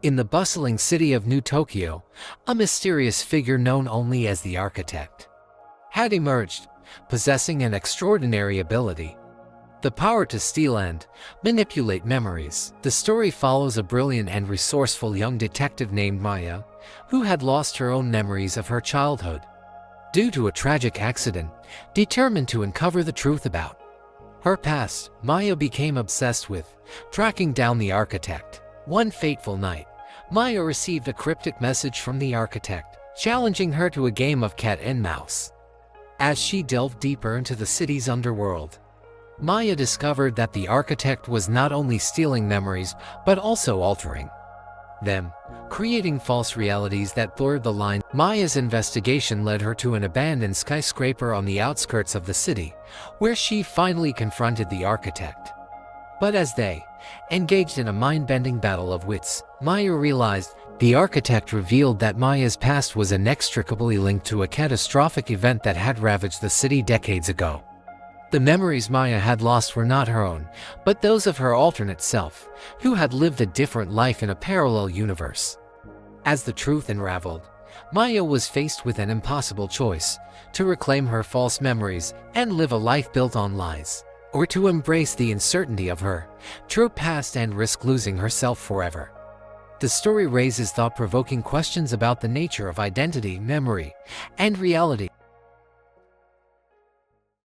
In the bustling city of New Tokyo, a mysterious figure known only as the Architect had emerged, possessing an extraordinary ability: the power to steal and manipulate memories. The story follows a brilliant and resourceful young detective named Maya, who had lost her own memories of her childhood due to a tragic accident. Determined to uncover the truth about her past, Maya became obsessed with tracking down the Architect. One fateful night, Maya received a cryptic message from the Architect, challenging her to a game of cat and mouse. As she delved deeper into the city's underworld, Maya discovered that the Architect was not only stealing memories, but also altering them, creating false realities that blurred the line. Maya's investigation led her to an abandoned skyscraper on the outskirts of the city, where she finally confronted the Architect. But as they engaged in a mind-bending battle of wits, Maya realized the Architect revealed that Maya's past was inextricably linked to a catastrophic event that had ravaged the city decades ago. The memories Maya had lost were not her own, but those of her alternate self, who had lived a different life in a parallel universe. As the truth unraveled, Maya was faced with an impossible choice: to reclaim her false memories and live a life built on lies, or to embrace the uncertainty of her true past and risk losing herself forever. The story raises thought-provoking questions about the nature of identity, memory, and reality.